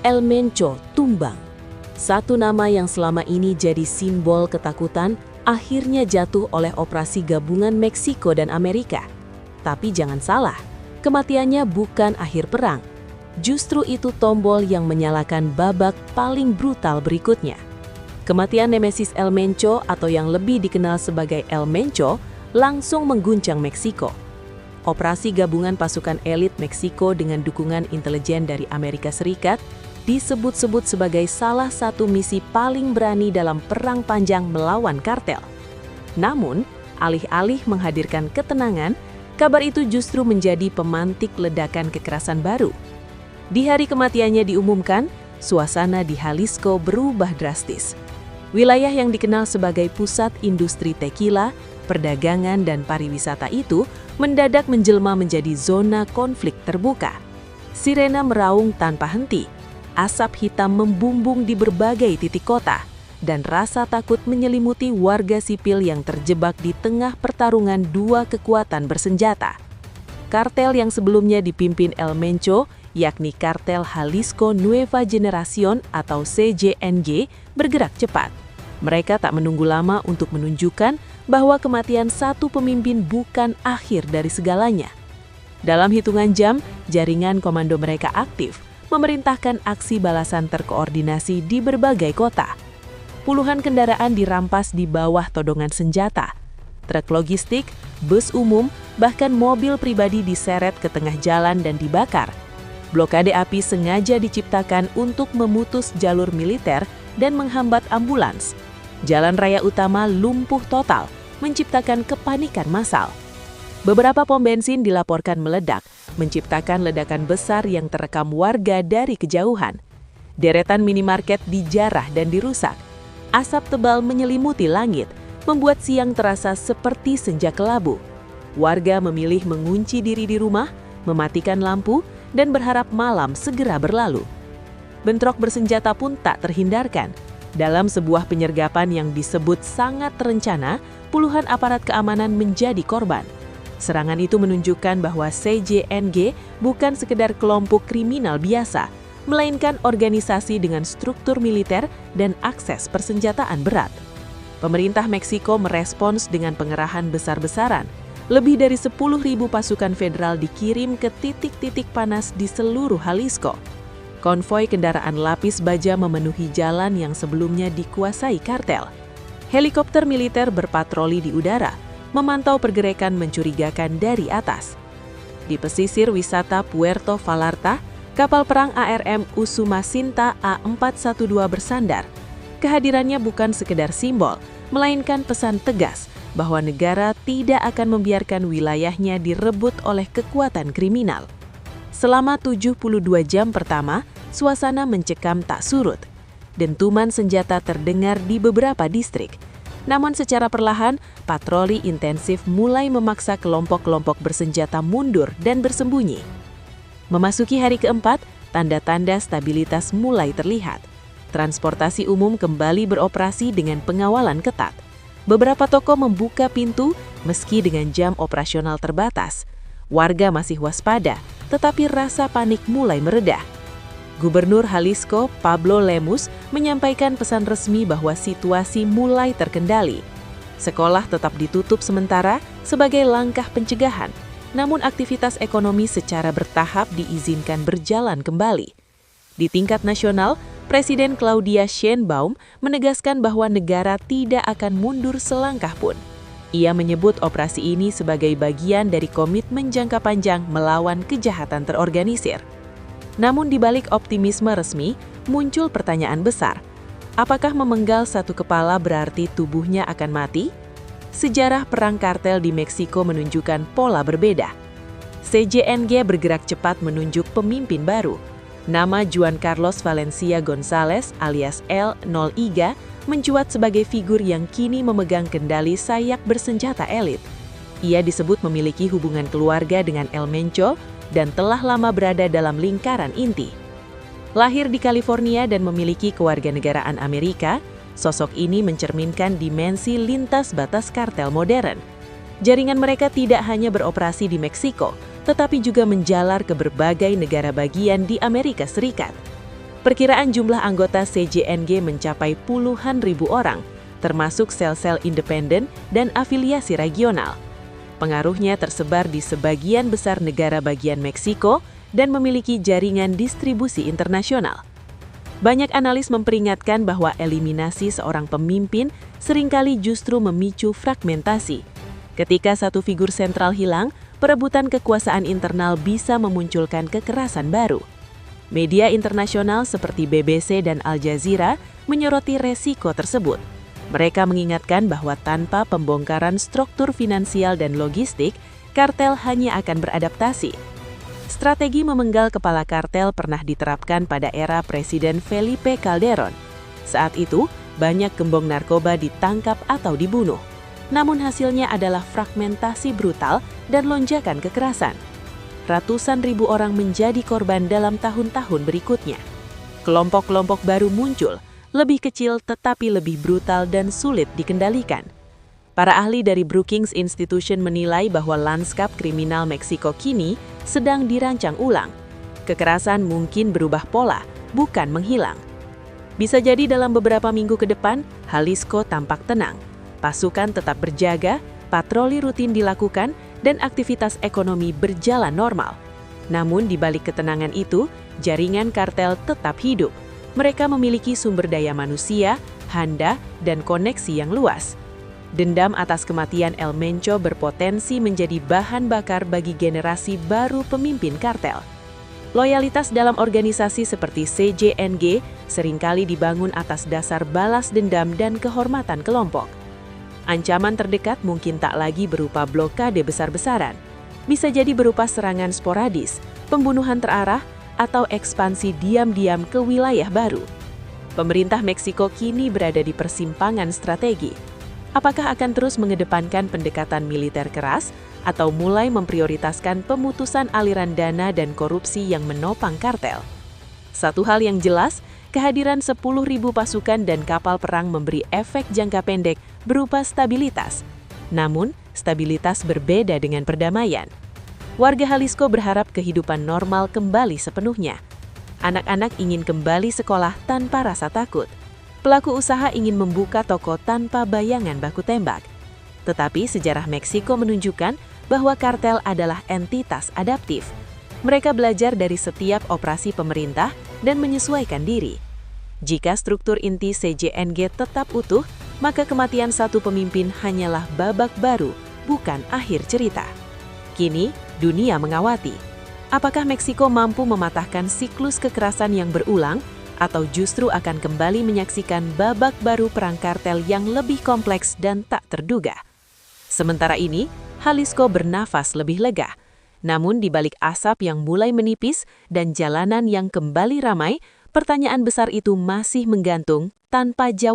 El Mencho tumbang. Satu nama yang selama ini jadi simbol ketakutan akhirnya jatuh oleh operasi gabungan Meksiko dan Amerika. Tapi jangan salah, kematiannya bukan akhir perang. Justru itu tombol yang menyalakan babak paling brutal berikutnya. Kematian Nemesis El Mencho atau yang lebih dikenal sebagai El Mencho langsung mengguncang Meksiko. Operasi gabungan pasukan elit Meksiko dengan dukungan intelijen dari Amerika Serikat disebut-sebut sebagai salah satu misi paling berani dalam perang panjang melawan kartel. Namun, alih-alih menghadirkan ketenangan, kabar itu justru menjadi pemantik ledakan kekerasan baru. Di hari kematiannya diumumkan, suasana di Jalisco berubah drastis. Wilayah yang dikenal sebagai pusat industri tequila, perdagangan, dan pariwisata itu mendadak menjelma menjadi zona konflik terbuka. Sirena meraung tanpa henti, asap hitam membumbung di berbagai titik kota, dan rasa takut menyelimuti warga sipil yang terjebak di tengah pertarungan dua kekuatan bersenjata. Kartel yang sebelumnya dipimpin El Mencho, yakni Kartel Jalisco Nueva Generación atau CJNG, bergerak cepat. Mereka tak menunggu lama untuk menunjukkan bahwa kematian satu pemimpin bukan akhir dari segalanya. Dalam hitungan jam, jaringan komando mereka aktif, memerintahkan aksi balasan terkoordinasi di berbagai kota. Puluhan kendaraan dirampas di bawah todongan senjata. Truk logistik, bus umum, bahkan mobil pribadi diseret ke tengah jalan dan dibakar. Blokade api sengaja diciptakan untuk memutus jalur militer dan menghambat ambulans. Jalan raya utama lumpuh total, menciptakan kepanikan massal. Beberapa pom bensin dilaporkan meledak, menciptakan ledakan besar yang terekam warga dari kejauhan. Deretan minimarket dijarah dan dirusak. Asap tebal menyelimuti langit, membuat siang terasa seperti senja kelabu. Warga memilih mengunci diri di rumah, mematikan lampu, dan berharap malam segera berlalu. Bentrok bersenjata pun tak terhindarkan. Dalam sebuah penyergapan yang disebut sangat terencana, puluhan aparat keamanan menjadi korban. Serangan itu menunjukkan bahwa CJNG bukan sekedar kelompok kriminal biasa, melainkan organisasi dengan struktur militer dan akses persenjataan berat. Pemerintah Meksiko merespons dengan pengerahan besar-besaran. Lebih dari 10.000 pasukan federal dikirim ke titik-titik panas di seluruh Jalisco. Konvoi kendaraan lapis baja memenuhi jalan yang sebelumnya dikuasai kartel. Helikopter militer berpatroli di udara, memantau pergerakan mencurigakan dari atas. Di pesisir wisata Puerto Vallarta, kapal perang ARM Usumacinta A412 bersandar. Kehadirannya bukan sekedar simbol, melainkan pesan tegas bahwa negara tidak akan membiarkan wilayahnya direbut oleh kekuatan kriminal. Selama 72 jam pertama, suasana mencekam tak surut. Dentuman senjata terdengar di beberapa distrik. Namun secara perlahan, patroli intensif mulai memaksa kelompok-kelompok bersenjata mundur dan bersembunyi. Memasuki hari keempat, tanda-tanda stabilitas mulai terlihat. Transportasi umum kembali beroperasi dengan pengawalan ketat. Beberapa toko membuka pintu meski dengan jam operasional terbatas. Warga masih waspada, tetapi rasa panik mulai meredah. Gubernur Jalisco, Pablo Lemus, menyampaikan pesan resmi bahwa situasi mulai terkendali. Sekolah tetap ditutup sementara sebagai langkah pencegahan, namun aktivitas ekonomi secara bertahap diizinkan berjalan kembali. Di tingkat nasional, Presiden Claudia Sheinbaum menegaskan bahwa negara tidak akan mundur selangkah pun. Ia menyebut operasi ini sebagai bagian dari komitmen jangka panjang melawan kejahatan terorganisir. Namun di balik optimisme resmi, muncul pertanyaan besar. Apakah memenggal satu kepala berarti tubuhnya akan mati? Sejarah perang kartel di Meksiko menunjukkan pola berbeda. CJNG bergerak cepat menunjuk pemimpin baru. Nama Juan Carlos Valencia González alias El Nol'iga mencuat sebagai figur yang kini memegang kendali sayak bersenjata elit. Ia disebut memiliki hubungan keluarga dengan El Mencho dan telah lama berada dalam lingkaran inti. Lahir di California dan memiliki kewarganegaraan Amerika, sosok ini mencerminkan dimensi lintas batas kartel modern. Jaringan mereka tidak hanya beroperasi di Meksiko, tetapi juga menjalar ke berbagai negara bagian di Amerika Serikat. Perkiraan jumlah anggota CJNG mencapai puluhan ribu orang, termasuk sel-sel independen dan afiliasi regional. Pengaruhnya tersebar di sebagian besar negara bagian Meksiko dan memiliki jaringan distribusi internasional. Banyak analis memperingatkan bahwa eliminasi seorang pemimpin seringkali justru memicu fragmentasi. Ketika satu figur sentral hilang, perebutan kekuasaan internal bisa memunculkan kekerasan baru. Media internasional seperti BBC dan Al Jazeera menyoroti resiko tersebut. Mereka mengingatkan bahwa tanpa pembongkaran struktur finansial dan logistik, kartel hanya akan beradaptasi. Strategi memenggal kepala kartel pernah diterapkan pada era Presiden Felipe Calderón. Saat itu, banyak gembong narkoba ditangkap atau dibunuh. Namun hasilnya adalah fragmentasi brutal dan lonjakan kekerasan. Ratusan ribu orang menjadi korban dalam tahun-tahun berikutnya. Kelompok-kelompok baru muncul, lebih kecil tetapi lebih brutal dan sulit dikendalikan. Para ahli dari Brookings Institution menilai bahwa lanskap kriminal Meksiko kini sedang dirancang ulang. Kekerasan mungkin berubah pola, bukan menghilang. Bisa jadi dalam beberapa minggu ke depan, Jalisco tampak tenang. Pasukan tetap berjaga, patroli rutin dilakukan, dan aktivitas ekonomi berjalan normal. Namun di balik ketenangan itu, jaringan kartel tetap hidup. Mereka memiliki sumber daya manusia, handa, dan koneksi yang luas. Dendam atas kematian El Mencho berpotensi menjadi bahan bakar bagi generasi baru pemimpin kartel. Loyalitas dalam organisasi seperti CJNG seringkali dibangun atas dasar balas dendam dan kehormatan kelompok. Ancaman terdekat mungkin tak lagi berupa blokade besar-besaran. Bisa jadi berupa serangan sporadis, pembunuhan terarah, atau ekspansi diam-diam ke wilayah baru. Pemerintah Meksiko kini berada di persimpangan strategi. Apakah akan terus mengedepankan pendekatan militer keras atau mulai memprioritaskan pemutusan aliran dana dan korupsi yang menopang kartel? Satu hal yang jelas, kehadiran 10.000 pasukan dan kapal perang memberi efek jangka pendek berupa stabilitas. Namun, stabilitas berbeda dengan perdamaian. Warga Jalisco berharap kehidupan normal kembali sepenuhnya. Anak-anak ingin kembali sekolah tanpa rasa takut. Pelaku usaha ingin membuka toko tanpa bayangan baku tembak. Tetapi sejarah Meksiko menunjukkan bahwa kartel adalah entitas adaptif. Mereka belajar dari setiap operasi pemerintah dan menyesuaikan diri. Jika struktur inti CJNG tetap utuh, maka kematian satu pemimpin hanyalah babak baru, bukan akhir cerita. Kini, dunia mengawati. Apakah Meksiko mampu mematahkan siklus kekerasan yang berulang, atau justru akan kembali menyaksikan babak baru perang kartel yang lebih kompleks dan tak terduga? Sementara ini, Jalisco bernafas lebih lega. Namun di balik asap yang mulai menipis dan jalanan yang kembali ramai, pertanyaan besar itu masih menggantung tanpa jawaban.